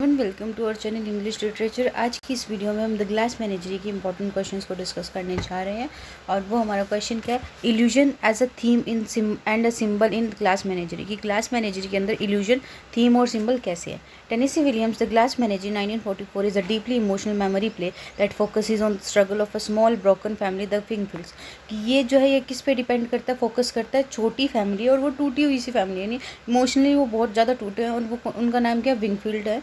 Welcome to our channel English literature. आज की इस वीडियो में हम द ग्लास मेनेजरी की इंपॉर्टेंट क्वेश्चंस को डिस्कस करने जा रहे हैं। और वो हमारा क्वेश्चन क्या है, illusion as a theme in and a symbol in Glass Menagerie. की ग्लास मेनेजरी के अंदर इल्यूजन थीम और सिंबल कैसे है। Tennessee Williams the Glass Menagerie 1944 is a deeply emotional memory play that focuses on struggle of a small broken family the Wingfields. कि ये जो है ये किस पे डिपेंड करता है, फोकस करता है छोटी फैमिली और वो टूटी हुई सी फैमिली, यानी इमोशनली वो बहुत ज़्यादा टूटे हैं। और वो उनका नाम क्या, विंगफील्ड है,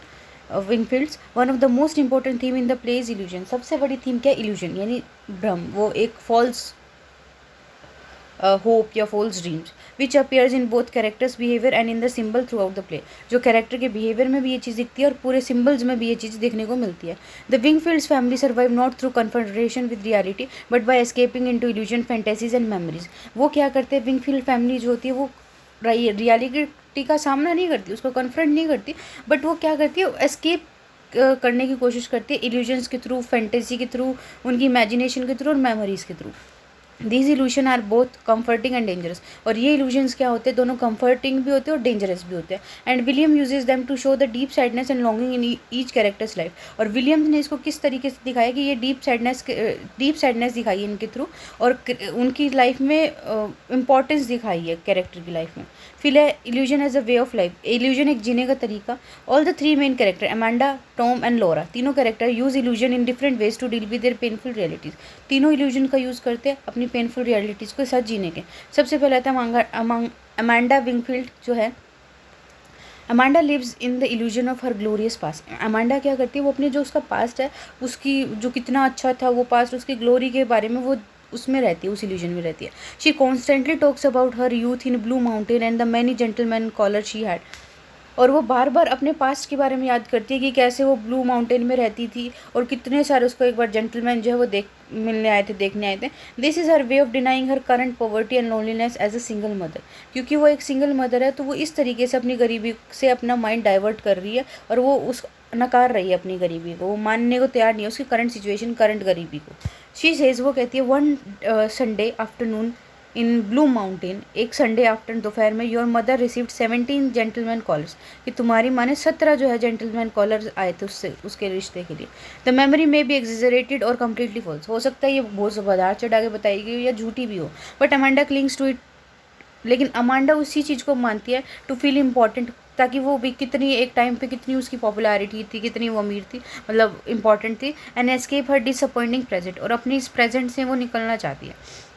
Wingfields. One of the most important theme in the play is illusion. सबसे बड़ी थीम क्या है, इल्यूजन यानी भ्रम, वो एक फॉल्स होप या false dreams which appears in both characters behaviour and in the symbol throughout the play. जो कैरेक्टर के बिहेवियर में भी ये चीज़ दिखती है और पूरे सिंबल्स में भी ये चीज़ देखने को मिलती है। The Wingfields family survive not through confrontation with reality but by escaping into illusion, fantasies and memories. वो क्या करते हैं, विंगफील्ड फैमिली जो होती है वो रियलिटी का सामना नहीं करती, उसको कन्फ्रंट नहीं करती, बट वो क्या करती है, एस्केप करने की कोशिश करती है इल्यूजन्स के थ्रू, फैंटेसी के थ्रू, उनकी इमेजिनेशन के थ्रू और मेमोरीज के through. These illusion are both comforting and dangerous. और ये इल्यूजन्स क्या होते हैं, दोनों कम्फर्टिंग भी होते हैं और डेंजरस भी होते हैं। And William uses them to show the deep sadness and longing in each characters life. और विलियम्स ने इसको किस तरीके से दिखाया कि ये डीप सैडनेस दिखाई है इनके थ्रू, और उनकी लाइफ में इंपॉर्टेंस दिखाई है कैरेक्टर की लाइफ में। फिर है illusion as a way of life, illusion एक जीने का तरीका। All the three main character Amanda, Tom and Laura, तीनों character use illusion in different ways to deal with their painful realities. तीनों इल्यूजन का यूज़ करते हैं अपनी पेनफुल रियलिटीज़ को साथ जीने के। सबसे पहले आता है अमांडा विंगफील्ड जो है। Amanda lives in the illusion of her glorious past. Amanda क्या करती है, वो अपने जो उसका पास्ट है, उसकी जो कितना अच्छा था वो पास्ट, उसकी ग्लोरी के बारे में वो उसमें रहती है, उस इल्यूजन में रहती है। She constantly talks about her youth in Blue Mountain and the many gentleman caller she had. और वो बार बार अपने पास्ट के बारे में याद करती है कि कैसे वो ब्लू माउंटेन में रहती थी और कितने सारे उसको एक बार जेंटलमैन जो है वो देखने आए थे। This is her way of denying her current poverty and loneliness as a single mother. क्योंकि वो एक सिंगल मदर है तो वो इस तरीके से अपनी गरीबी से अपना माइंड डाइवर्ट कर रही है और वो उस नकार रही है अपनी गरीबी को, वो मानने को तैयार नहीं है उसकी करंट सिचुएशन, करंट गरीबी को। शी सेज, वो कहती है, one Sunday afternoon in Blue Mountain, एक संडे आफ्टर दोपहर में, your mother received 17 gentleman callers, कि तुम्हारी माँ ने 17 जो है जेंटलमैन कॉलर्स आए थे उससे उसके रिश्ते के लिए। द मेमोरी में बी एग्जेजरेटेड और कम्प्लीटली फॉल्स, हो सकता है ये बहुत बढ़ा चढ़ा के बताई गई हो या झूठी भी हो, but Amanda clings to it. लेकिन अमांडा उसी चीज़ को मानती है टू फील इम्पॉर्टेंट, ताकि वो भी कितनी एक टाइम पे कितनी उसकी पॉपुलैरिटी थी, कितनी वो अमीर थी, मतलब इंपॉर्टेंट थी। And escape her disappointing present, और अपनी इस प्रेजेंट से वो निकलना चाहती है।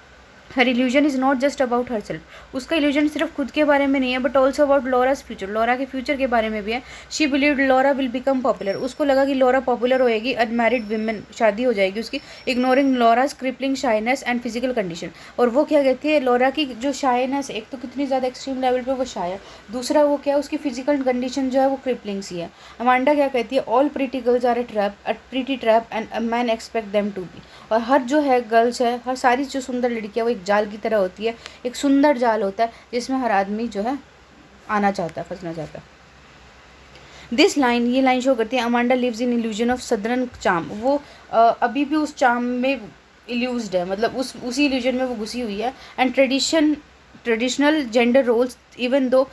Her illusion is not just about her self, उसका इल्यूजन सिर्फ खुद के बारे में नहीं है but also about Laura's future, Laura के फ्यूचर के बारे में भी है। She believed Laura will become popular, उसको लगा कि लॉरा पॉपुलर होएगी, अनमैरिड विमेन, शादी हो जाएगी उसकी, ignoring Laura's crippling shyness and physical condition. और वो क्या कहती है, लॉरा की जो शाइनेस, एक तो कितनी ज़्यादा एक्सट्रीम लेवल पर वो शाय है, दूसरा वो क्या है, उसकी फिजिकल कंडीशन जो है वो क्रिपलिंग सी है। अमांडा क्या कहती है, all pretty girls are a pretty trap and a man expect them to be. और हर जो है गर्ल्स है, हर सारी जो सुंदर लड़कियाँ वो एक जाल की तरह होती है, एक सुंदर जाल होता है जिसमें हर आदमी जो है आना चाहता है, फंसना चाहता है। दिस लाइन, ये लाइन शो करती है Amanda lives in illusion of southern charm, वो अभी भी उस चार्म में इल्यूज्ड है, मतलब उसी इल्यूजन में वो घुसी हुई है। And traditional gender roles even though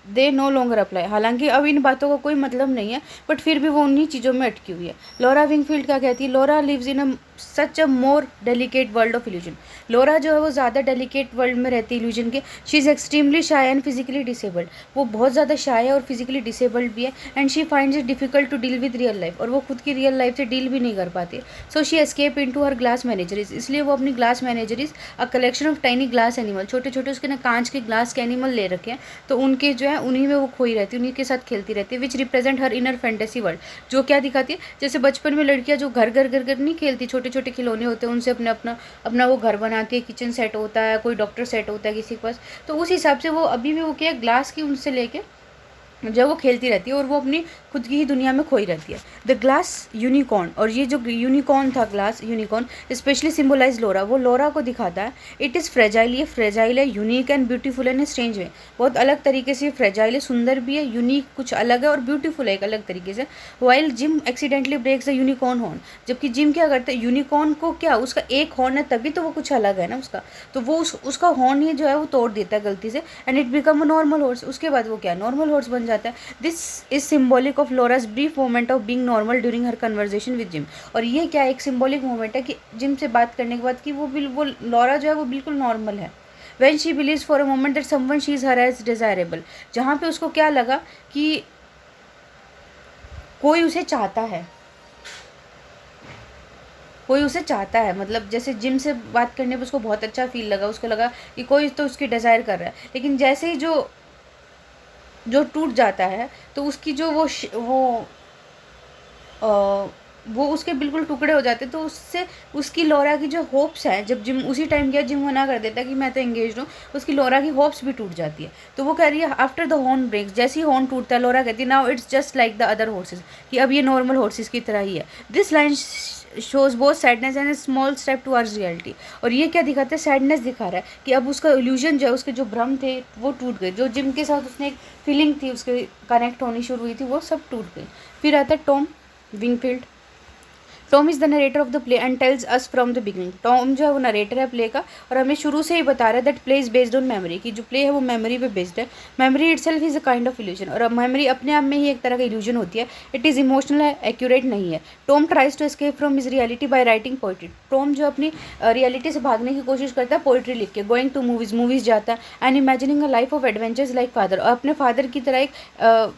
they no longer apply, हालांकि अब इन बातों का कोई मतलब नहीं है बट फिर भी वो उन्हीं चीज़ों में अटकी हुई है। लॉरा विंगफील्ड क्या कहती है, Laura lives in a such a more delicate world of illusion. Laura जो है वो ज़्यादा डेलिकेट वर्ल्ड में रहती है इल्यूजन के। She is extremely shy and physically disabled, वो बहुत ज़्यादा शाय है और फिजिकली डिसेबल्ड भी है। And she finds it difficult to deal with real life, और वो खुद की रियल लाइफ से डील भी नहीं कर पाती। So she escape into her glass menageries, इसलिए वो अपनी glass menageries, a collection of tiny glass animal, छोटे छोटे उसके ना कांच के ग्लास के एनिमल ले रखे हैं, तो उनके जो है उन्हीं में वो खोई रहती है, उन्हीं के साथ खेलती रहती है। Which represent her inner fantasy world, जो क्या दिखाती है, जैसे बचपन में लड़कियां जो घर घर घर घर नहीं खेलती, छोटे छोटे खिलौने होते हैं उनसे अपना वो घर बनाती है, किचन सेट होता है, कोई डॉक्टर सेट होता है किसी के पास, तो उस हिसाब से वो अभी भी वो क्या ग्लास की उनसे लेके जब वो खेलती रहती है और वो अपनी खुद की ही दुनिया में खोई रहती है। द ग्लास यूनिकॉर्न, और ये जो यूनिकॉर्न था, glass unicorn specially symbolise Laura, वो लॉरा को दिखाता है। इट इज़ फ्रेजाइल, ये फ्रेजाइल है, unique and beautiful and strange वे, बहुत अलग तरीके से फ्रेजाइल है, सुंदर भी है, यूनिक कुछ अलग है, और ब्यूटीफुल है एक अलग तरीके से। While Jim accidentally breaks the unicorn horn, जबकि जिम क्या करता है, यूनिकॉर्न को क्या, उसका एक हॉर्न है तभी तो वो कुछ अलग है ना उसका, तो वो उसका हॉर्न ही जो है वो तोड़ देता है गलती से। And it become a normal horse, उसके बाद वो क्या नॉर्मल हॉर्स बन जाता है। This is symbolic of Laura's brief moment of being normal during her conversation with Jim. और ये क्या एक सिम्बॉलिक मोमेंट है कि जिम से बात करने के बाद कि वो लॉरा जो है वो बिल्कुल नॉर्मल है। When she believes for a moment that someone sees her as desirable, जहाँ पे उसको क्या लगा कि कोई उसे चाहता है, कोई उसे चाहता है, मतलब जैसे जिम से बात करने पर उसको बहुत अच्छा फील लगा, उसको लगा कि कोई तो उसकी डिज़ायर कर रहा है। लेकिन जैसे ही जो टूट जाता है तो उसकी जो वो उसके बिल्कुल टुकड़े हो जाते, तो उससे उसकी लॉरा की जो होप्स हैं, जब जिम उसी टाइम क्या जिम मना कर देता है कि मैं तो एंगेज हूँ, उसकी लॉरा की होप्स भी टूट जाती है। तो वो कह रही है आफ्टर द हॉर्न ब्रेक्स, जैसे ही हॉर्न टूटता है लॉरा कहती है now it's just like the other horses, कि अब ये नॉर्मल हॉर्सेस की तरह ही है। This line shows both sadness and A small step towards reality. और ये क्या दिखाता है, सैडनेस दिखा रहा है कि अब उसका इल्यूजन जो है, उसके जो भ्रम थे वो टूट गए, जो जिम के साथ उसने एक फीलिंग थी उसके कनेक्ट होनी शुरू हुई थी वो सब टूट गई। फिर आता है Tom Wingfield. Tom is the narrator of the play and tells us from the beginning. Tom जो है वो नरेटर है प्ले का और हमें शुरू से ही बता रहा है that play is based on memory, कि जो प्ले है वो मेमोरी पे बेस्ड है। Memory itself is a kind of illusion, और मेमोरी अपने आप में ही एक तरह का इल्यूजन होती है। इट इज़ इमोशनल है, एक्यूरेट नहीं है। Tom tries to escape from his reality by writing poetry. Tom जो अपनी रियलिटी से भागने की कोशिश करता है पोइट्री लिख के, गोइंग टू मूवीज़ जाता है and imagining a life of adventures like father, और अपने फादर की तरह एक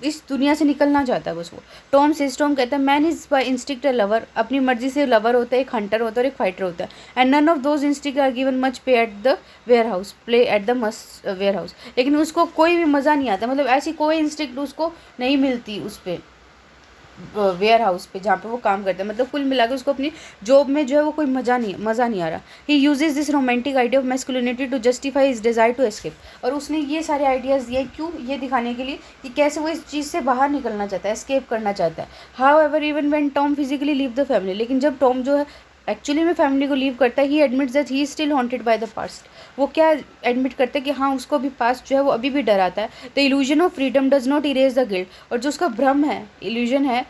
इस दुनिया से निकलना चाहता है बस वो। टॉम कहता है man is by instinct a lover, अपनी मर्जी से लवर होता है, एक हंटर होता है और एक फाइटर होता है। And none of those instinct are given much pay at the warehouse, play at the must warehouse. लेकिन उसको कोई भी मज़ा नहीं आता, मतलब ऐसी कोई इंस्टिक्ट उसको नहीं मिलती उस पर वेयर हाउस पे जहाँ पे वो काम करता है। मतलब कुल मिला के उसको अपनी जॉब में जो है वो कोई मज़ा नहीं आ रहा। He uses this romantic idea of masculinity to justify his desire to escape. और उसने ये सारे आइडियाज़ दिए क्यों, ये दिखाने के लिए कि कैसे वो इस चीज़ से बाहर निकलना चाहता है, एस्केप करना चाहता है। How ever even when Tom physically leave the family, लेकिन जब टॉम जो है एक्चुअली में फैमिली को लीव करता है, ही admits that he is still haunted by the past. वो क्या एडमिट करते हैं कि हाँ उसको अभी पास्ट जो है वो अभी भी डराता है। The illusion of freedom does not erase the guilt, और जो उसका भ्रम है, इल्यूजन है,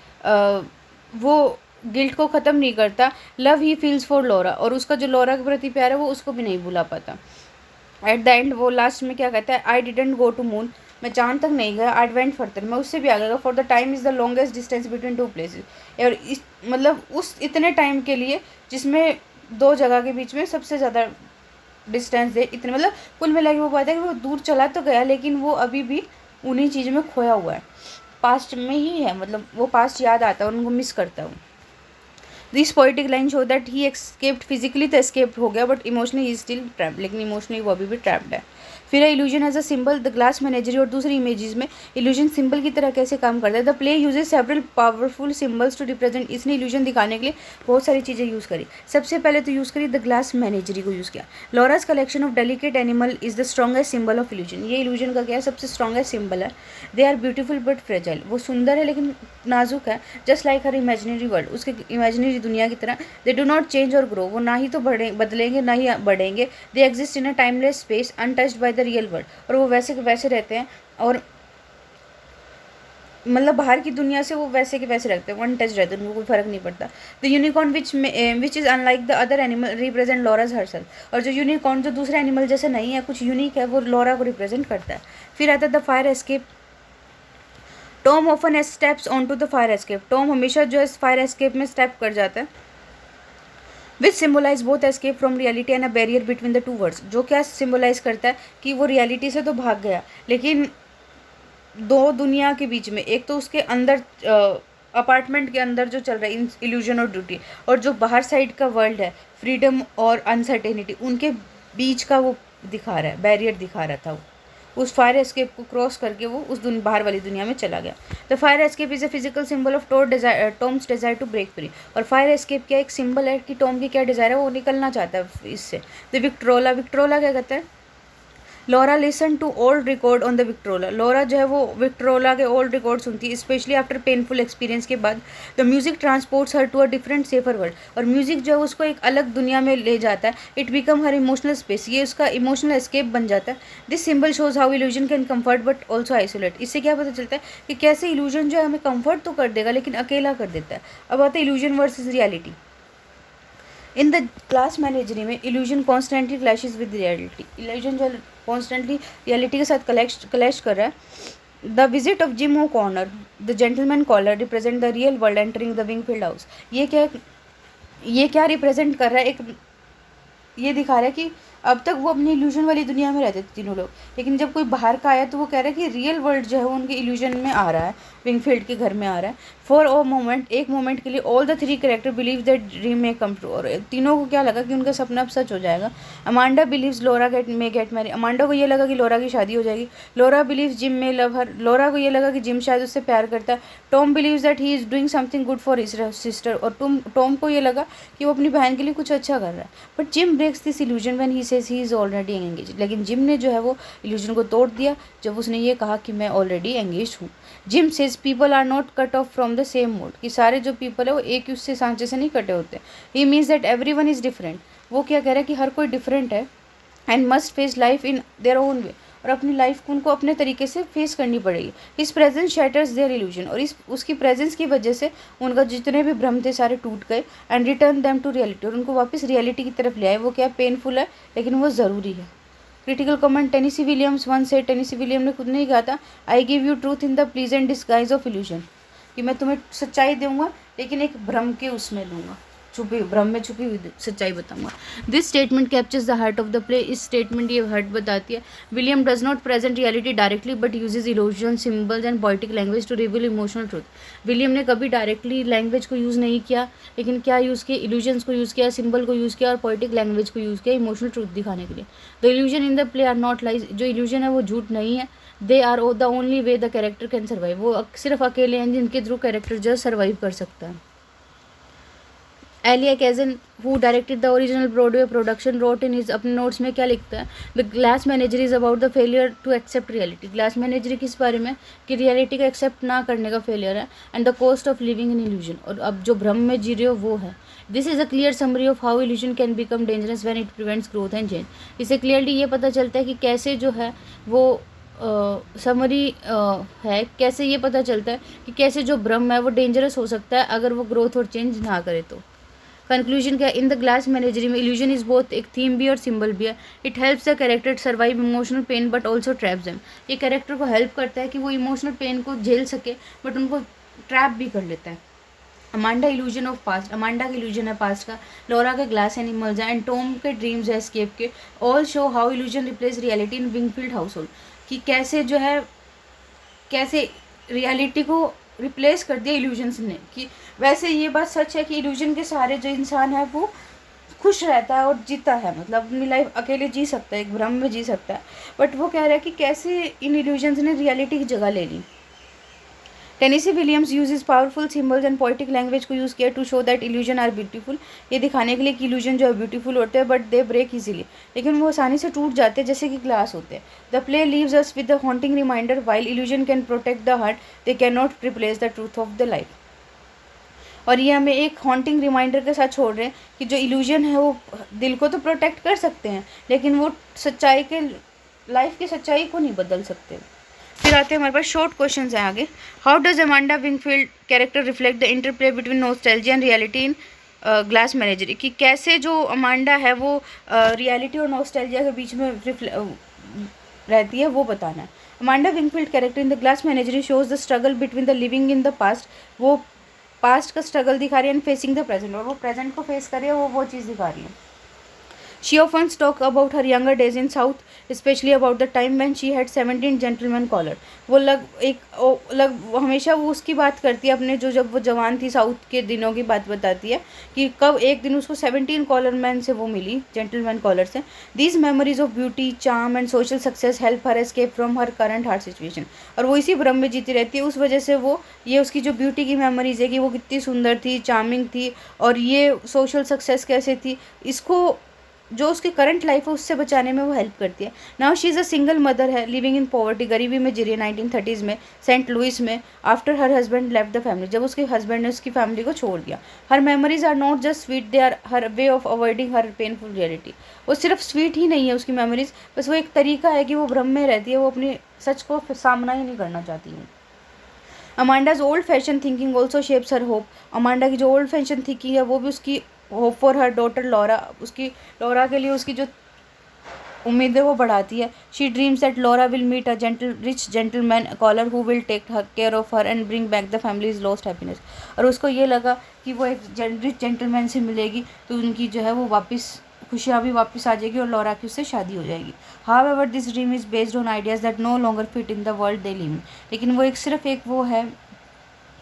वो गिल्ट को ख़त्म नहीं करता। Love he feels for Laura, और उसका जो लॉरा के प्रति प्यार है वो उसको भी नहीं भुला पाता। एट द एंड वो लास्ट में क्या कहता है, I didn't go to moon, मैं चांद तक नहीं गया, आई वेंट फर्दर, मैं उससे भी आगे गया, for the time is the longest distance between two places. और इस मतलब उस इतने टाइम के लिए जिसमें दो जगह के बीच में सबसे ज़्यादा डिस्टेंस है, इतने मतलब कुल मिला के वो बात है कि वो दूर चला तो गया लेकिन वो अभी भी उन्हीं चीज़ में खोया हुआ है, पास्ट में ही है, मतलब वो पास्ट याद आता है, उनको मिस करता हूँ। This poetic line show that he escaped physically, तो एस्केप हो गया but emotionally he still trapped, लेकिन इमोशनली वो अभी भी ट्रैप्ड है। फिर है illusion as a symbol, the glass menagerie. और दूसरी इमेजेस में इल्यूजन सिंबल की तरह कैसे काम करता है। The play uses several powerful symbols to represent, इसने इल्यूजन दिखाने के लिए बहुत सारी चीज़ें यूज़ करी। सबसे पहले तो यूज़ करी द ग्लास मैनेजरी को यूज़ किया। Laura's collection of delicate animal is the strongest symbol of illusion, ये इल्यूजन का क्या है, सबसे स्ट्रॉन्गेस्ट सिंबल है। They are beautiful but fragile, वो सुंदर है लेकिन नाजुक है। Just like her imaginary world, उसके इमेजिनरी दुनिया की तरह। दे डू नॉट चेंज और ग्रो, वो ना ही तो बदलेंगे ना ही बढ़ेंगे। They exist in a timeless space untouched by the real world, और वो वैसे के वैसे रहते हैं, और मतलब बाहर की दुनिया से वो वैसे के वैसे रहते हैं, वन टच रहते हैं, उनको कोई फर्क नहीं पड़ता। The unicorn which is unlike the other animal represent Laura's herself, और जो यूनिकॉर्न जो दूसरे एनिमल जैसे नहीं है, कुछ यूनिक है, वो लॉरा को रिप्रेजेंट करता है। फिर आता है the fire escape. Tom often steps on to the fire escape, Tom हमेशा जो है फायर एस्केप में स्टेप कर जाता है। Which symbolize both escape from reality and a barrier between the two worlds, जो क्या सिम्बोलाइज करता है कि वो रियलिटी से तो भाग गया लेकिन दो दुनिया के बीच में, एक तो उसके अंदर अपार्टमेंट के अंदर जो चल रहा है इल्यूजन और ड्यूटी, और जो बाहर साइड का वर्ल्ड है फ्रीडम और अनसर्टेनिटी, उनके बीच का वो दिखा रहा है, बैरियर दिखा रहा था वो। उस फायर एस्केप को क्रॉस करके वो उस बाहर वाली दुनिया में चला गया। The fire escape is a physical symbol of Tom's desire to break free, और फायर एस्केप क्या एक सिंबल है कि टॉम की क्या डिज़ायर है, वो निकलना चाहता है इससे। द विक्ट्रोला, विक्ट्रोला क्या कहता है, Laura listen to old record on the Victrola, Laura जो है वो विक्ट्रोला के ओल्ड रिकॉर्ड सुनती है, स्पेशली आफ्टर पेनफुल एक्सपीरियंस के बाद। The music transports her to a different safer world, और म्यूजिक जो है उसको एक अलग दुनिया में ले जाता है। It become her emotional space, ये उसका इमोशनल एस्केप बन जाता है। This symbol shows how illusion can comfort but also isolate, इससे क्या पता चलता है कि कैसे इल्यूजन जो है हमें कम्फर्ट तो कर देगा लेकिन अकेला कर देता है। अब आता है illusion versus reality. In the Glass Menagerie में illusion constantly clashes with reality, illusion जो कॉन्स्टेंटली रियलिटी के साथ क्लैश कर रहा है। The visit of Jim O'Connor the gentleman caller represent the real world entering the Wingfield house. ये क्या represent कर रहा है, एक ये दिखा रहा है कि अब तक वो अपनी इल्यूजन वाली दुनिया में रहते थे तीनों लोग, लेकिन जब कोई बाहर का आया तो वो कह रहा है कि रियल वर्ल्ड जो है वो उनके इल्यूजन में आ रहा है, विंगफील्ड के घर में आ रहा है। फॉर अ मोमेंट, एक मोमेंट के लिए, all the three character believe that dream में कम ट्रू, और तीनों को क्या लगा कि उनका सपना अब सच हो जाएगा। अमांडा बिलीव्स लोरा गेट मैरी, अमांडा को ये लगा कि लोरा की शादी हो जाएगी। लोरा बिलीव्स जिम में लव हर, लोरा को ये लगा कि जिम शायद उससे प्यार करता है। Tom believes that he is doing something good for his sister, और टॉम को ये लगा कि वो अपनी बहन के लिए कुछ अच्छा कर रहा है। But Jim breaks this illusion when he says he is already engage, लेकिन जिम ने जो है वो इल्यूजन को तोड़ दिया जब उसने ये कहा कि मैं ऑलरेडी एंगेज हूँ। Jim says people are not cut off from the same mould, कि सारे जो पीपल है वो एक ही उससे सांचे से नहीं कटे होते। He means that everyone is different, वो क्या कह रहा है कि हर कोई डिफरेंट है, and must face life in their own way, और अपनी लाइफ को उनको अपने तरीके से फेस करनी पड़ेगी। His presence shatters their illusion, और उसकी प्रेजेंस की वजह से उनका जितने भी भ्रम थे सारे टूट गए। And return them to reality, और उनको वापस रियलिटी की तरफ ले आए। वो क्या पेनफुल है लेकिन वो ज़रूरी है। Critical comment Tennessee Williams one से, टेनेसी विलियम ने खुद नहीं कहा था, I give you truth in the pleasant disguise of illusion, कि मैं तुम्हें सच्चाई दूंगा लेकिन एक भ्रम के उसमें दूंगा, छुपी भ्रम में छुपी हुई सच्चाई बताऊंगा। This statement captures the heart of the play, इस स्टेटमेंट ये हार्ट बताती है। William does not present reality directly but uses illusion, symbols and poetic language to reveal emotional truth. William ने कभी डायरेक्टली लैंग्वेज को यूज़ नहीं किया, लेकिन क्या यूज़ किया, इल्यूजन्स को यूज़ किया, सिंबल को यूज़ किया और पोएटिक लैंग्वेज को यूज़ किया इमोशनल ट्रूथ दिखाने के लिए। The illusion in the play are not lies, जो इल्यूजन है वो झूठ नहीं है। They are the only way the character can survive, वो सिर्फ अकेले हैं जिनके थ्रू कैरेक्टर जो सर्वाइव कर सकता है। Elia Kazan who directed the original Broadway production wrote in his, अपने नोट्स में क्या लिखता है, the glass menagerie is about the failure to accept reality. Glass menagerie किस बारे में, कि रियलिटी का एक्सेप्ट ना करने का फेलियर है, and the cost of living in illusion, और अब जो भ्रम में जी रहे हो वो है। This is a clear summary of how illusion can become dangerous when it prevents growth and change. इससे क्लियरली ये पता चलता है कि कैसे जो है वो समरी है, कैसे ये पता चलता है कि कैसे जो भ्रम है वो डेंजरस हो सकता है अगर वो ग्रोथ और चेंज ना करे तो। कंक्लूजन क्या, इन द ग्लास मैनेजरी में इल्यूजन इज बोथ एक थीम भी और सिंबल भी है। It helps the character survive emotional pain but also traps them, ये कैरेक्टर को हेल्प करता है कि वो इमोशनल पेन को झेल सके बट उनको ट्रैप भी कर लेता है। Amanda illusion of past, Amanda का इल्यूजन है पास्ट का, लोरा के ग्लास एनिमल्स हैं, एंड टॉम के ड्रीम्स है एस्केप के। All show how illusion replace reality in Wingfield house होल्ड, कि कैसे जो है कैसे रियलिटी को रिप्लेस कर दिया इल्यूजन्स ने। कि वैसे ये बात सच है कि इल्यूजन के सारे जो इंसान है वो खुश रहता है और जीता है, मतलब अपनी लाइफ अकेले जी सकता है, एक भ्रम में जी सकता है, बट वो कह रहा है कि कैसे इन इल्यूजन्स ने रियलिटी की जगह ले ली। Tennessee Williams uses powerful symbols and poetic language को यूज़ किया to show that illusion are beautiful, ये दिखाने के लिए कि इल्यूजन जो है ब्यूटीफुल होते हैं बट दे ब्रेक इजीली, लेकिन वो आसानी से टूट जाते हैं जैसे कि ग्लास होते हैं। The play leaves us with the haunting reminder while illusion can protect the heart they can not replace the truth of the life. और ये हमें एक हॉन्टिंग रिमाइंडर के साथ छोड़ रहे हैं कि जो इल्यूजन है वो दिल को तो प्रोटेक्ट कर सकते हैं लेकिन वो सच्चाई के लाइफ की सच्चाई को नहीं बदल सकते। फिर आते हैं हमारे पास शॉर्ट क्वेश्चन हैं आगे। How does Amanda Wingfield character reflect the interplay between nostalgia and reality in Glass Menagerie, कि कैसे जो अमांडा है वो रियलिटी और नॉस्टैल्जिया के बीच में रहती है वो बताना है। Amanda Wingfield character in the glass Menagerie shows the struggle between the living in the past, वो पास्ट का स्ट्रगल दिखा रही है, एंड फेसिंग द प्रेजेंट, और वो प्रेजेंट को फेस कर रही है, वो चीज़ दिखा रही है। She often talks about her younger days in South, especially about the time when she had 17 gentlemen caller. वो हमेशा वो उसकी बात करती है अपने जो जब वो जवान थी साउथ के दिनों की बात बताती है कि कब एक दिन उसको 17 कॉलर मैन से वो मिली, जेंटलमैन कॉलर से। These memories of beauty, charm and social success help her escape from her current hard situation. और वो इसी भ्रम में जीती रहती है, उस वजह से वो ये उसकी जो ब्यूटी की मेमोरीज है कि वो कितनी सुंदर थी, चार्मिंग थी और ये सोशल सक्सेस कैसे थी, इसको जो उसकी करंट लाइफ है उससे बचाने में वो हेल्प करती है। Now she is a single mother है, लिविंग इन पॉवर्टी, गरीबी में जी रही है 1930s में सेंट लुइस में, after her husband left the family, जब उसके हस्बैंड ने उसकी फैमिली को छोड़ दिया। Her memories are not just sweet, they are her way of avoiding her painful reality. वो सिर्फ स्वीट ही नहीं है उसकी मेमोरीज, बस वो एक तरीका है कि वो भ्रम में रहती है, वो अपनी सच को सामना ही नहीं करना चाहती है। Amanda's old fashion thinking also shapes her hope, Amanda की जो ओल्ड फैशन थिंकिंग है वो भी उसकी hope for her daughter Laura, उसकी लॉरा के लिए उसकी जो उम्मीदें वो बढ़ाती है। She dreams that Laura will meet a rich gentleman caller who will take care of her and bring back the family's lost happiness. और उसको ये लगा कि वो एक रिच जेंटलमैन से मिलेगी तो उनकी जो है वो वापस खुशियाँ भी वापस आ जाएगी और लॉरा की उससे शादी हो जाएगी। However this dream is based on ideas that no longer fit in the world they live in. लेकिन वो एक सिर्फ एक वो है,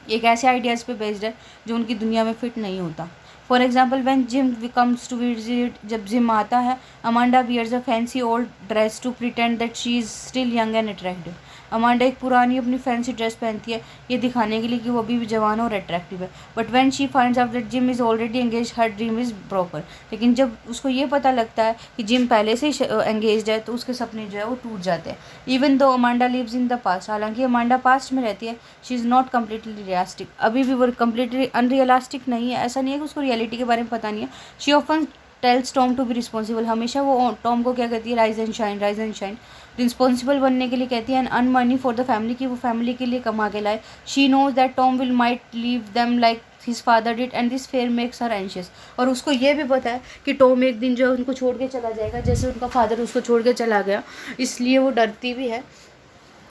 एक ऐसे आइडियाज़ पे बेस्ड है जो उनकी दुनिया में फिट नहीं होता। For example when Jim comes to visit, जब जिम आता है, Amanda wears a fancy old dress to pretend that she is still young and attractive. Amanda एक पुरानी अपनी फैंसी ड्रेस पहनती है ये दिखाने के लिए कि वो अभी भी जवान और अट्रैक्टिव है। But when she finds out that Jim is already engage her dream is broken. लेकिन जब उसको ये पता लगता है कि जिम पहले से ही एंगेज है तो उसके सपने जो है वो टूट जाते हैं। Even though Amanda lives in the past, हालांकि अमांडा पास्ट में रहती है, she is not completely realistic. अभी भी वो कम्प्लीटली अनरियलिस्टिक नहीं है, ऐसा नहीं है कि उसको रियलिटी के बारे में पता नहीं है। She often tells Tom to be responsible, हमेशा वो टॉम को क्या कहती है, rise and shine, rise and shine. Responsible बनने के लिए कहती है and earn money for the family, की वो फैमिली के लिए कमा के लाए। She knows that Tom will might leave them like his father did and this fear makes her anxious. और उसको ये भी पता है कि टॉम एक दिन जो है उनको छोड़ के चला जाएगा, जैसे उनका फादर उसको छोड़ के चला गया, इसलिए वो डरती भी है।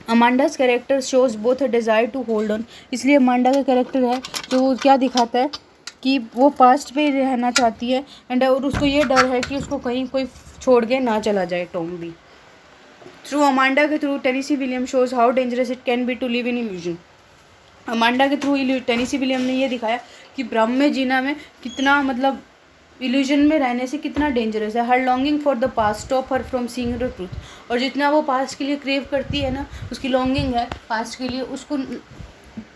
Amanda's character shows both a desire to hold on, इसलिए अमांडा का कैरेक्टर है जो वो क्या दिखाता है कि वो पास्ट पे रहना चाहती है एंड और उसको ये डर है कि उसको कहीं कोई छोड़ के ना चला जाए टॉम भी। थ्रू अमांडा के through Tennessee William shows how dangerous it can be to live in illusion. Amanda के थ्रू टेनेसी विलियम ने ये दिखाया कि भ्रम में जीना में कितना मतलब इल्यूजन में रहने से कितना डेंजरस है। Her longing for the past stop her from seeing the truth. और जितना वो पास्ट के लिए क्रेव करती है ना, उसकी लॉन्गिंग है पास्ट के लिए, उसको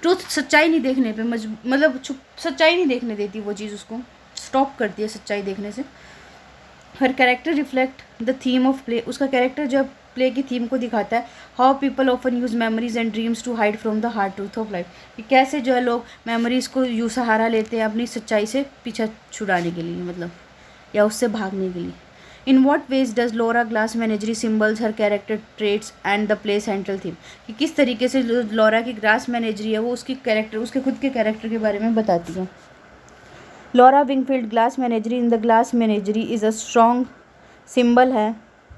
ट्रूथ सच्चाई नहीं देखने पे मतलब सच्चाई नहीं देखने देती, वो चीज़ उसको स्टॉप करती है सच्चाई देखने से। Her character reflect the theme of play, उसका कैरेक्टर जब प्ले की थीम को दिखाता है। How people often use memories and dreams to hide from the hard truth of life, कि कैसे जो है लोग मेमोरीज़ को यूँ सहारा लेते हैं अपनी सच्चाई से पीछा छुड़ाने के लिए, मतलब या उससे भागने के लिए। In what ways does Laura glass menagerie symbols her character traits and the play central theme, कि किस तरीके से लोरा की ग्लास मैनेजरी है वो उसकी कैरेक्टर, उसके खुद के कैरेक्टर के बारे में बताती है। Laura Wingfield glass menagerie in the glass menagerie is a strong symbol है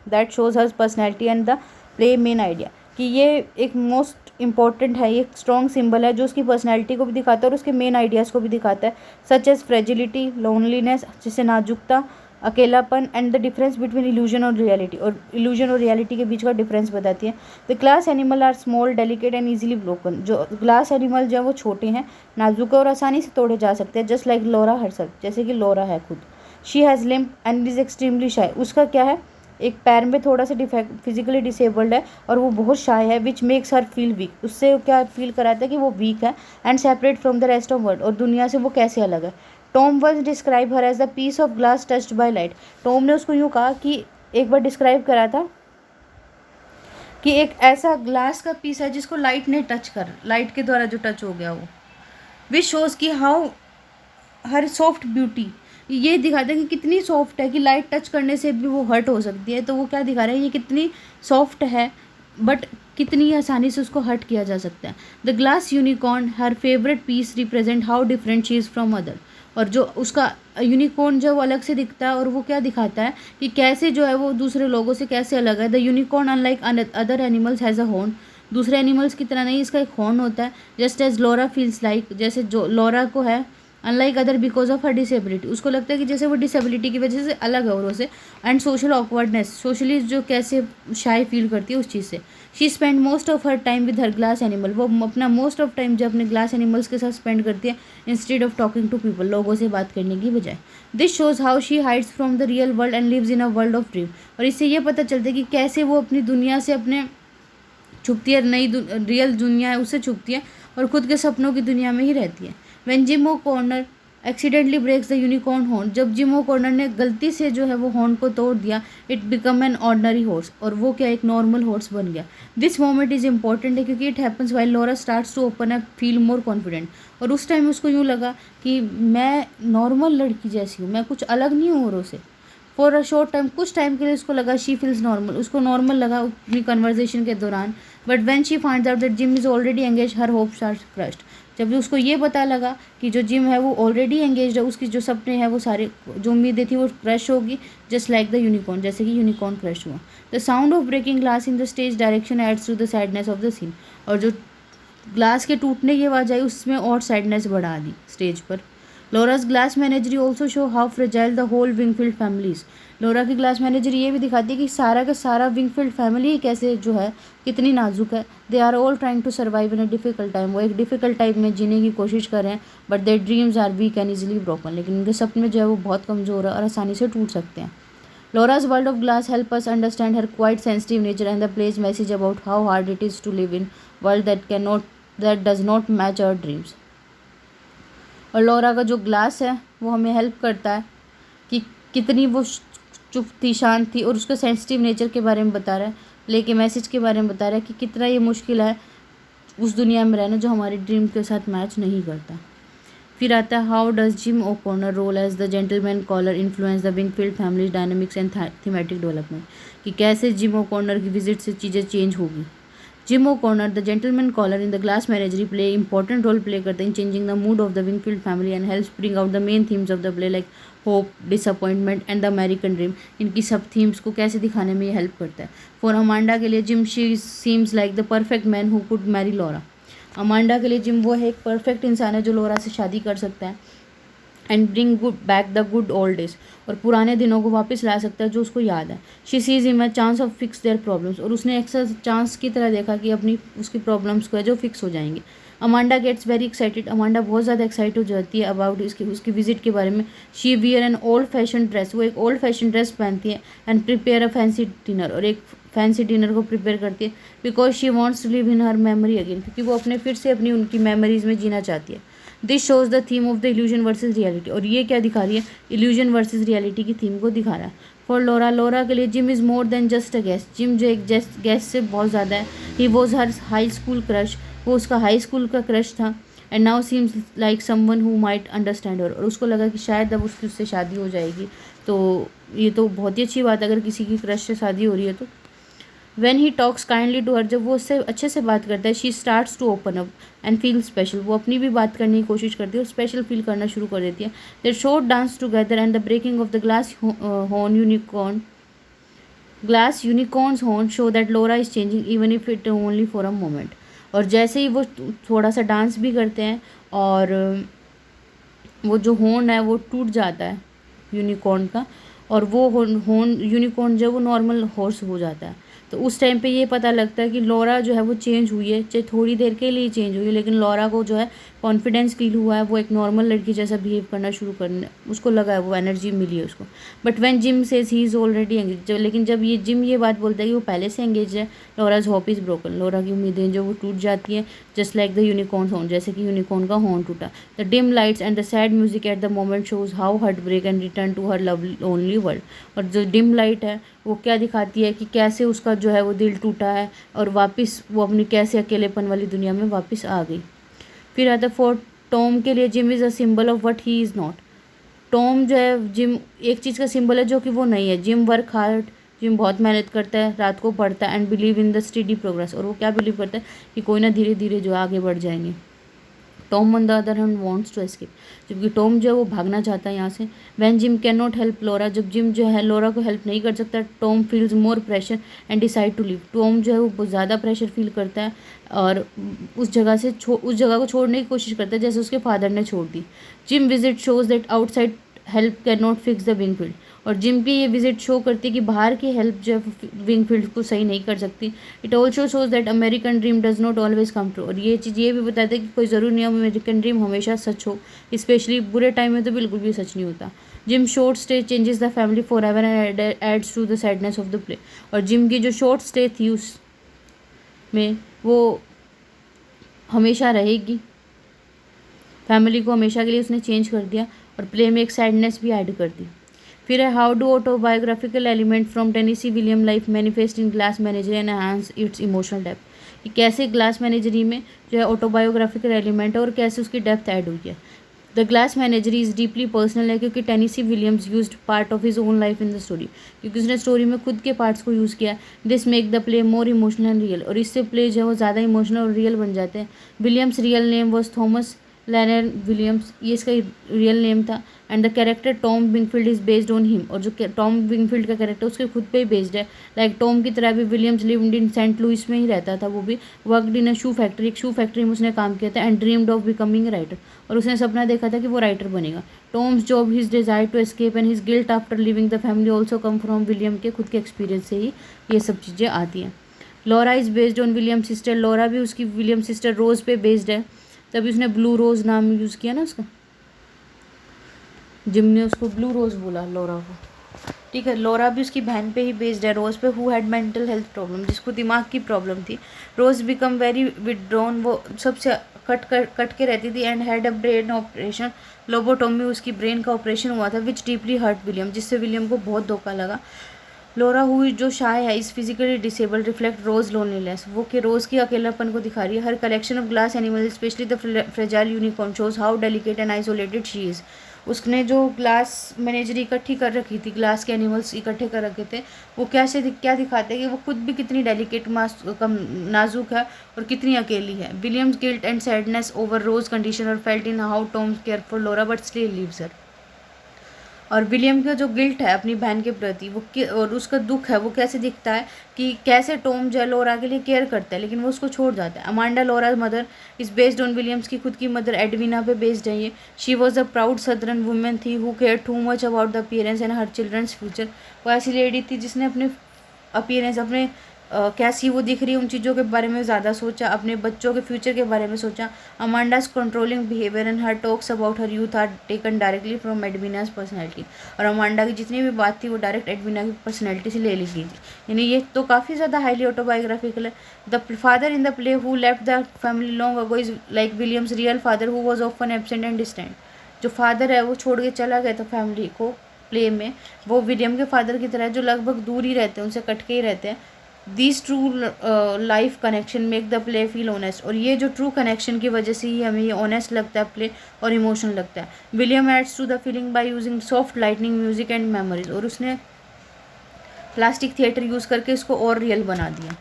that shows her personality and the play main idea, कि ये एक मोस्ट इंपॉर्टेंट है, ये स्ट्रॉन्ग सिंबल है जो उसकी पर्सनैलिटी को भी दिखाता है और उसके मेन आइडियाज़ को भी दिखाता है, सच एज फ्रेजिलिटी, लोनलीनेस जिससे नाजुकता, अकेलापन and the difference between illusion और रियलिटी, और इल्यूजन और रियलिटी के बीच का डिफरेंस बताती है। The glass animal are small delicate and easily broken, जो ग्लास एनिमल जो है वो छोटे हैं, नाजुक और आसानी से तोड़े जा सकते हैं, जस्ट लाइक लोरा हरसेल्फ, जैसे कि लोरा है खुद। She has limp and is extremely shy, उसका क्या है, एक पैर में थोड़ा सा फिजिकली डिसेबल्ड है और वो बहुत शाय है, which makes her feel weak, उससे क्या फील कराता है कि वो वीक है and separate from the rest of world, और दुनिया से वो कैसे अलग है। Tom once describe her as the piece of glass touched by light, Tom ने उसको यूँ कहा कि एक बार डिस्क्राइब करा था कि एक ऐसा ग्लास का पीस है जिसको लाइट ने टच कर, लाइट के द्वारा जो टच हो गया वो, विच शोज़ की हाउ हर सॉफ्ट ब्यूटी, ये दिखाता है कि कितनी सॉफ्ट है कि लाइट टच करने से भी वो हर्ट हो सकती है, तो वो क्या दिखा रहा है, ये कितनी सॉफ्ट है बट कितनी आसानी से उसको हर्ट किया जा सकता है। The glass unicorn her favourite piece represent how different she is from other, और जो उसका यूनिकॉर्न जो है वो अलग से दिखता है और वो क्या दिखाता है कि कैसे जो है वो दूसरे लोगों से कैसे अलग है। The unicorn unlike other animals has a horn, दूसरे एनिमल्स की तरह नहीं, इसका एक हॉर्न होता है। जस्ट एज लोरा फील्स लाइक, जैसे जो लोरा को है, unlike other because of her disability, उसको लगता है कि जैसे वो डिसेबिलिटी की वजह से अलग है औरों से। एंड सोशल ऑकवर्डनेस, सोशली जो कैसे शाय फील करती है उस चीज़ से। She spend most of her time with her glass animal, वो अपना मोस्ट ऑफ टाइम जो अपने ग्लास एनिमल्स के साथ स्पेंड करती है instead of talking to people, लोगों से बात करने की बजाय। This shows how she hides from the real world and lives in a world of dream, और इससे ये पता चलता है कि कैसे वो अपनी दुनिया से अपने छुपती है, नई रियल दुनिया है उससे छुपती है और खुद के सपनों की दुनिया में ही रहती है। When Jim O'Connor accidentally breaks the unicorn horn, जब जिम ओ'कॉर्नर ने गलती से जो है वो हॉर्न को तोड़ दिया, it become an ordinary horse, और वो क्या एक नॉर्मल हॉर्स बन गया। दिस मोमेंट इज़ इंपॉर्टेंट है क्योंकि it happens while Laura starts to open up feel more confident, और उस टाइम उसको यूँ लगा कि मैं नॉर्मल लड़की जैसी हूँ, मैं कुछ अलग नहीं हूँ औरों से। फॉर अ शॉर्ट टाइम, कुछ टाइम के लिए उसको लगा शी फील्स नॉर्मल, उसको नॉर्मल लगा अपनी कन्वर्जेशन के दौरान। But when she finds out that Jim is already engage her hopes are crushed, जब उसको ये पता लगा कि जो जिम है वो ऑलरेडी एंगेज है, उसकी जो सपने हैं वो सारे, जो उम्मीदें थी वो क्रश होगी, जस्ट लाइक द यूनिकॉर्न, जैसे कि यूनिकॉर्न क्रश हुआ। The sound of breaking glass in the stage direction adds to the sadness of the scene. और जो ग्लास के टूटने की आवाज़ आई उसमें और सैडनेस बढ़ा दी स्टेज पर। Laura's glass menagerie also show how fragile the whole Wingfield family's. Laura की ग्लास मैनेजरी ये भी दिखाती है कि सारा का सारा विंगफील्ड फैमिली कैसे जो है कितनी नाजुक है। They are all trying to survive in a difficult time. वो एक डिफिकल्ट टाइम में जीने की कोशिश कर रहे हैं, but their dreams are weak and easily broken. लेकिन उनके सपने जो है वो बहुत कमज़ोर है और आसानी से टूट सकते हैं। Laura's world of glass help us understand her quite sensitive nature and the play's message about how hard it is to live in world that does not match our dreams. और लॉरा का जो glass है वो हमें help करता है कि कितनी वो चुप थी, शांत थी, और उसका सेंसिटिव नेचर के बारे में बता रहा है, प्ले के मैसेज के बारे में बता रहा है कि कितना ये मुश्किल है उस दुनिया में रहना जो हमारे ड्रीम के साथ मैच नहीं करता। फिर आता है how does Jim O'Connor role as the gentleman caller influence the Wingfield family dynamics and thematic development, कि कैसे जिम ओकॉनर की विजिट से चीज़ें चेंज होगी। Jim O'Connor the gentleman caller in the glass menagerie play important role play करते हैं in changing the mood of the Wingfield family and helps bring out the main themes of the play like hope, disappointment and the American dream. इनकी सब themes को कैसे दिखाने में ये help करता है। फॉर अमांडा के लिए gym she seems like the perfect man who could Mary Laura. Amanda के लिए जिम वो है एक परफेक्ट इंसान है जो लॉरा से शादी कर सकता है and bring back the good old days, और पुराने दिनों को वापस ला सकता है जो उसको याद है। She sees him a chance of fix their problems, और उसने अक्सर चांस की तरह देखा कि अपनी उसकी प्रॉब्लम्स को है जो फिक्स हो जाएंगे। Amanda gets very excited. Amanda बहुत ज़्यादा एक्साइट हो जाती है अबाउट उसकी विजिट के बारे में। She wear an old fashion dress, वो एक ओल्ड फैशन ड्रेस पहनती है and prepare a fancy dinner, और एक फैंसी डिनर को प्रिपेयर करती है because she wants to live in her memory again, क्योंकि वो अपने फिर से अपनी उनकी मेमोरीज में जीना चाहती है। This shows the theme of the illusion versus reality, और ये क्या दिखा रही है, इल्यूजन वर्सेज रियलिटी की थीम को दिखा रहा है। फॉर लॉरा, लॉरा के लिए gym is more than just a guest. Gym जो एक गेस्ट से बहुत ज़्यादा है। He was her high school crush, वो उसका हाई स्कूल का क्रश था। And now seems like someone who might understand her, और उसको लगा कि शायद अब उससे शादी हो जाएगी। तो ये तो बहुत ही अच्छी बात है अगर किसी की क्रश से शादी हो रही है तो। When he talks kindly to her, जब वो उससे अच्छे से बात करता है, she starts to open up and feel special. वो अपनी भी बात करने की कोशिश करती है और स्पेशल फील करना शुरू कर देती है। Their short dance together and the breaking of the glass unicorn's horn show that Laura is changing even if it only for a moment. और जैसे ही वो थोड़ा सा डांस भी करते हैं और वो जो हॉर्न है वो टूट जाता है यूनिकॉर्न का, और वो हॉर्न यूनिकॉर्न जो वो नॉर्मल हॉर्स हो जाता है। तो उस टाइम पे ये पता लगता है कि लॉरा जो है वो चेंज हुई है, चाहे थोड़ी देर के लिए चेंज हुई है, लेकिन लॉरा को जो है कॉन्फिडेंस फील हुआ है, वो एक नॉर्मल लड़की जैसा बिहेव करना शुरू करने उसको लगा है, वो एनर्जी मिली है उसको। But when gym says he is already engage, लेकिन जब ये जिम ये बात बोलता है कि वो पहले से एंगेज है, Laura's hope is broken, Laura की उम्मीदें जो वो टूट जाती है, just like the unicorn horn, जैसे कि यूनिकॉर्न का हॉर्न टूटा। The dim lights and the sad music at the moment shows how heart break and return to her love only world. और जो डिम लाइट है वो क्या दिखाती है कि कैसे उसका जो है वो दिल टूटा है और वापस वो अपनी कैसे अकेलेपन वाली दुनिया में वापस आ गई। फिर आता फॉर टॉम के लिए gym is a symbol of what he is not. Tom जो है जिम एक चीज़ का सिंबल है जो कि वो नहीं है। जिम वर्क हार्ड, जिम बहुत मेहनत करता है, रात को पढ़ता है and believe in the study progress, और वो क्या बिलीव करता है कि कोई ना धीरे धीरे जो आगे बढ़ जाएंगे। Tom on the other hand wants to escape, जबकि टॉम जो है वो भागना चाहता है यहाँ से। When Jim can not help Laura, जब जिम जो है लॉरा को हेल्प नहीं कर सकता, Tom feels more pressure and decide to leave. Tom जो है वो बहुत ज़्यादा प्रेशर फील करता है और उस जगह को छोड़ने की कोशिश करता है जैसे उसके फादर ने छोड़ दी। Jim visit shows that outside help can not fix the Wingfield, और जिम की ये विजिट शो करती है कि बाहर की हेल्प जो है विंग फील्ड को सही नहीं कर सकती। It also shows that American dream does not always come true, और ये चीज़ ये भी बताते हैं कि कोई ज़रूरी नहीं अमेरिकन ड्रीम हमेशा सच हो, स्पेशली बुरे टाइम में तो बिल्कुल भी सच नहीं होता। Jim short stay changes the family for ever and adds to the sadness of the play, और जिम की जो शॉर्ट स्टे थी उसमें वो हमेशा रहेगी, फैमिली को हमेशा के लिए उसने चेंज कर दिया और प्ले में एक सैडनेस भी ऐड कर दी। फिर है how do autobiographical element from Tennessee William life manifest in Glass menagerie and enhance it's emotional depth, कि कैसे ग्लास मैनेजरी में जो है ऑटोबायोग्राफिकल एलिमेंट है और कैसे उसकी डेप्थ ऐड हुई है। The glass menagerie is deeply personal है क्योंकि Tennessee Williams used part of his own life in the story, क्योंकि उसने स्टोरी में खुद के पार्ट्स को यूज़ किया। This make the play more emotional and real, और इससे प्ले जो है वो ज़्यादा इमोशनल और रियल बन जाते हैं। Williams real name was Thomas Lanier Williams, ये इसका रियल नेम था। And the character Tom Wingfield is based on him, और जो टॉम विंगफील्ड का कैरेक्टर उसके खुद पे ही बेस्ड है। लाइक टॉम की तरह भी Williams lived in Saint Louis में ही रहता था, वो भी worked in a shoe factory, एक शू फैक्ट्री में उसने काम किया था। And dreamed of becoming writer, और उसने सपना देखा था कि वो राइटर बनेगा। Tom's job, his desire to escape and his guilt after living the family also come from William के खुद के एक्सपीरियंस से ही ये सब चीज़ें आती हैं। Laura is based on William sister, Laura भी उसकी विलियम सिस्टर रोज़ पे बेस्ड है, तभी उसने ब्लू रोज़ नाम यूज़ किया ना उसका, जिम ने उसको ब्लू रोज़ बोला लॉरा को, ठीक है। लॉरा भी उसकी बहन पे ही बेस्ड है, रोज़ पे, who had mental health problem, जिसको दिमाग की प्रॉब्लम थी। रोज़ बिकम वेरी विदड्रॉन, वो सबसे कट के रहती थी। And had a brain operation, lobotomy, उसकी ब्रेन का ऑपरेशन हुआ था, विच डीपली हर्ट विलियम, जिससे विलियम को बहुत धोखा लगा। लॉरा हुई जो शाय है, is physically disabled, reflect Rose loneliness, वो कि रोज़ की अकेलापन को दिखा रही है। Her collection of glass animal especially the fragile unicorn shows how delicate and isolated she is. उसने जो ग्लास मैनेजरी इकट्ठी कर रखी थी, ग्लास के एनिमल्स इकट्ठे कर रखे थे, वो क्या दिखाते हैं कि वो खुद भी कितनी डेलिकेट नाजुक है और कितनी अकेली है। Williams guilt and sadness over Rose condition are felt in how Tom care for Laura but still leaves her. और विलियम का जो गिल्ट है अपनी बहन के प्रति, और उसका दुख है, वो कैसे दिखता है कि कैसे टॉम जो है लॉरा के लिए केयर करता है, लेकिन वो उसको छोड़ जाता है। Amanda Laura mother is based on Williams की खुद की मदर एडविना पे बेस्ड है ये। She was a proud southern woman थी who care too much about the appearance and her children's future. वो ऐसी लेडी थी जिसने अपने अपीयरेंस, अपने कैसी वो दिख रही है उन चीज़ों के बारे में ज़्यादा सोचा, अपने बच्चों के फ्यूचर के बारे में सोचा। Amanda's controlling behaviour and her talks about her youth are taken directly from Edwina's personality, और अमांडा की जितनी भी बात थी वो डायरेक्ट एडविना की पर्सनैलिटी से ले ली गई थी। यानी ये तो काफ़ी ज़्यादा हाईली ऑटोबायोग्राफिकल है। The father in the play who left the family long ago is like Williams real father who was often absent and distant. जो फादर है वो छोड़ के चला गया था फैमिली को प्ले में, वो विलियम के फादर की तरह जो लगभग दूर ही रहते हैं, उनसे कट के ही रहते हैं। This true life connection make the play feel honest, और ये जो ट्रू कनेक्शन की वजह से ही हमें ये ऑनेस्ट लगता है प्ले और इमोशनल लगता है। William adds to the feeling by using soft lightning music and memories, और उसने प्लास्टिक थिएटर यूज़ करके इसको और रियल बना दिया।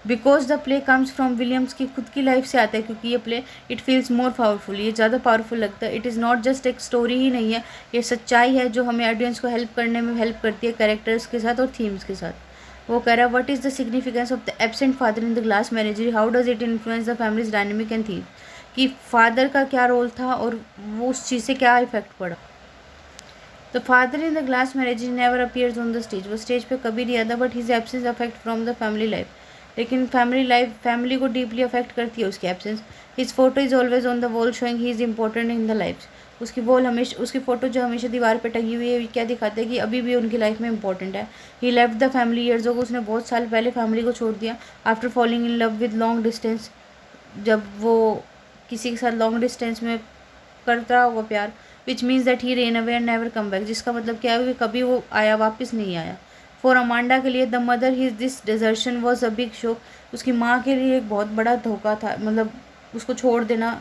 Because the play comes from Williams की खुद की लाइफ से आता है, क्योंकि ये play it feels more powerful, ये ज़्यादा पावरफुल लगता है। इट इज़ नॉट जस्ट एक स्टोरी ही नहीं है, ये सच्चाई है जो हमें ऑडियंस को हेल्प करने में हेल्प करती है कैरेक्टर्स के साथ और थीम्स के साथ। वो कह रहा है what is the significance of the absent father in the glass menagerie, how does it influence the families dynamic and theme, कि फादर का क्या रोल था और वो उस चीज़ से क्या इफेक्ट पड़ा। The father in the glass menagerie never appears on the stage, वो स्टेज पे कभी नहीं आता, but his absence affect from the family life, लेकिन फैमिली को डीपली अफेक्ट करती है उसकी absence. His photo is always on the wall showing he is important in the life, उसकी वॉल हमेशा, उसकी फ़ोटो जो हमेशा दीवार पे टंगी हुई है, क्या दिखाते हैं कि अभी भी उनकी लाइफ में इंपॉर्टेंट है। He left the family years ago, उसने बहुत साल पहले फैमिली को छोड़ दिया। After falling in love with long distance, जब वो किसी के साथ लॉन्ग डिस्टेंस में करता होगा प्यार, which means that he rain away and never come back, जिसका मतलब क्या है कि कभी वो आया वापस नहीं आया। फॉर अमांडा के लिए the mother his this desertion was a big shock, उसकी माँ के लिए एक बहुत बड़ा धोखा था, मतलब उसको छोड़ देना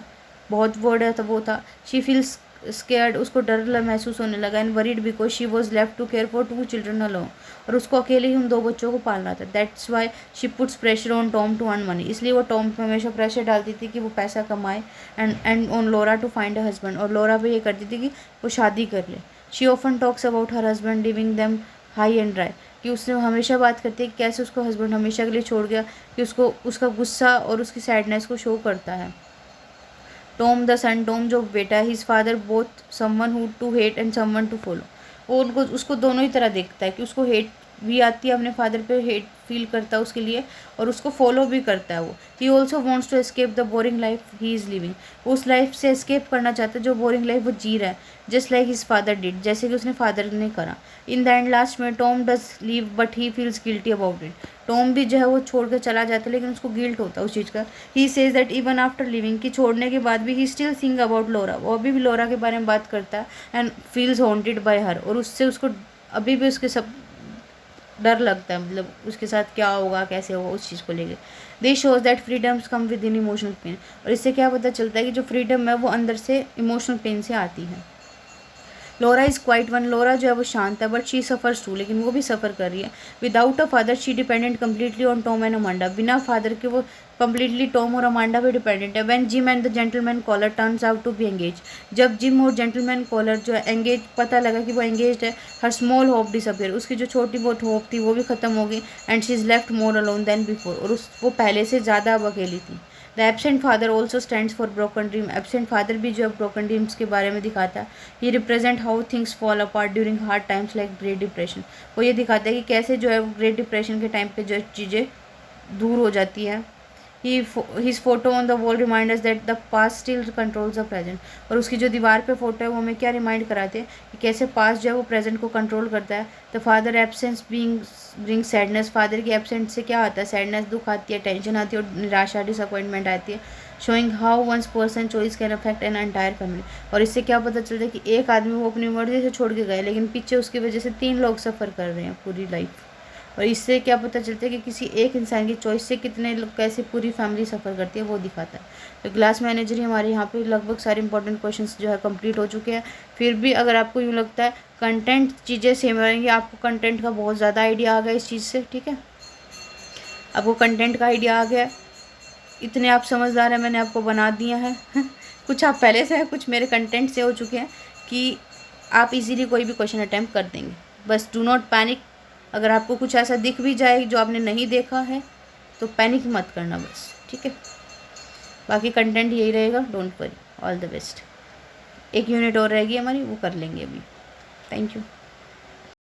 बहुत वर्ड है, तो वो था। शी फील्स स्केयर्ड, उसको डर महसूस होने लगा, and worried because she was left to care for 2 children alone, और उसको अकेले ही उन 2 बच्चों को पालना था। That's why she puts pressure on Tom to earn money, इसलिए वो टॉम पे हमेशा प्रेशर डालती थी कि वो पैसा कमाए, and on Laura to find a husband, और लोरा पे ये करती थी कि वो शादी कर ले। She often talks about her husband living them high and dry, कि उसने हमेशा बात करती है कि कैसे उसको हस्बैंड हमेशा के लिए छोड़ गया, कि उसको उसका गुस्सा और उसकी सैडनेस को शो करता है। टॉम द सन, टॉम जो बेटा है, his father both someone who to hate and someone to follow, वो उनको उसको दोनों ही तरह देखता है कि उसको हेट भी आती है अपने फादर पे, हेट फील करता है उसके लिए, और उसको फॉलो भी करता है वो। He also wants to escape the boring life he is living, उस लाइफ से एस्केप करना चाहता है जो बोरिंग लाइफ वो जी रहा है, just like his father did, जैसे कि उसने फादर ने करा। इन द एंड लास्ट में Tom does leave but he feels guilty about it, Tom भी जो है वो छोड़ कर चला जाता है, लेकिन उसको गिल्ट होता है उस चीज़ का। He says that even after living, की छोड़ने के बाद भी ही स्टिल थिंक अबाउट लोरा, वो अभी भी लोरा के बारे में बात करता है, एंड फील्स हॉन्टेड बाय हर, और उससे उसको अभी भी उसके सब डर लगता है, मतलब उसके साथ क्या होगा कैसे होगा उस चीज़ को लेके। This shows that freedoms come with in emotional pain. और इससे क्या पता चलता है कि जो फ्रीडम है वो अंदर से इमोशनल पेन से आती है। लोरा इज़ क्वाइट वन, लोरा जो है वो शांत है, बट शी सफ़र्स टू, लेकिन वो भी सफ़र कर रही है। Without a father she dependent completely on Tom and Amanda, बिना फादर के वो कम्प्लीटली टॉम और अमांडा पे डिपेंडेंट है। When Jim and the gentleman caller turns out to be engage, जब जिम और जेंटलमैन कॉलर जो है एंगेज, पता लगा कि वो एंगेज है, हर स्मॉल होप डिसअपियर, उसकी जो छोटी बहुत होप थी वो भी खत्म हो गई। And she is left more alone than before, और वो पहले से ज़्यादा अब अकेली थी। The absent father also stands for broken dream, absent father भी जो है ब्रोकन ड्रीम्स के बारे में दिखाता है। ये represent how things fall apart during hard times like great depression, वो ये दिखाता है कि कैसे जो है ग्रेट डिप्रेशन के टाइम पे जो चीज़ें दूर हो जाती है। His photo on the wall reminds us that the past still controls the present, और उसकी जो दीवार पे फोटो है वो हमें क्या रिमाइंड कराते हैं कि कैसे पास्ट जो है वो प्रेजेंट को कंट्रोल करता है। The father absence bring sadness, father की एब्सेंट से क्या आता है, सैडनेस, दुख आती है, टेंशन आती है और निराशा, डिसअपॉइंटमेंट आती है। Showing how one's person choice can affect an entire family, और इससे क्या पता चलता है कि एक आदमी वो अपनी मर्जी से छोड़ के गए, लेकिन पीछे उसकी वजह से 3 लोग सफ़र कर रहे हैं पूरी लाइफ। और इससे क्या पता चलता है कि किसी एक इंसान की चॉइस से कितने लोग, कैसे पूरी फैमिली सफ़र करती है, वो दिखाता है। तो क्लास मैनेजर ही हमारे यहाँ पे लगभग सारे इंपॉर्टेंट क्वेश्चंस जो है कंप्लीट हो चुके हैं। फिर भी अगर आपको यूँ लगता है कंटेंट चीज़ें सेम रहेंगी, आपको कंटेंट का बहुत ज़्यादा आइडिया आ गया इस चीज़ से, ठीक है, आपको कंटेंट का आइडिया आ गया, इतने आप समझदार हैं, मैंने आपको बना दिया है कुछ आप पहले से हैं, कुछ मेरे कंटेंट से हो चुके हैं कि आप इजीली कोई भी क्वेश्चन अटैम्प्ट कर देंगे। बस डू नॉट पैनिक, अगर आपको कुछ ऐसा दिख भी जाए जो आपने नहीं देखा है तो पैनिक मत करना बस, ठीक है। बाकी कंटेंट यही रहेगा, don't worry, all the best. एक यूनिट और रहेगी हमारी, वो कर लेंगे अभी। Thank you.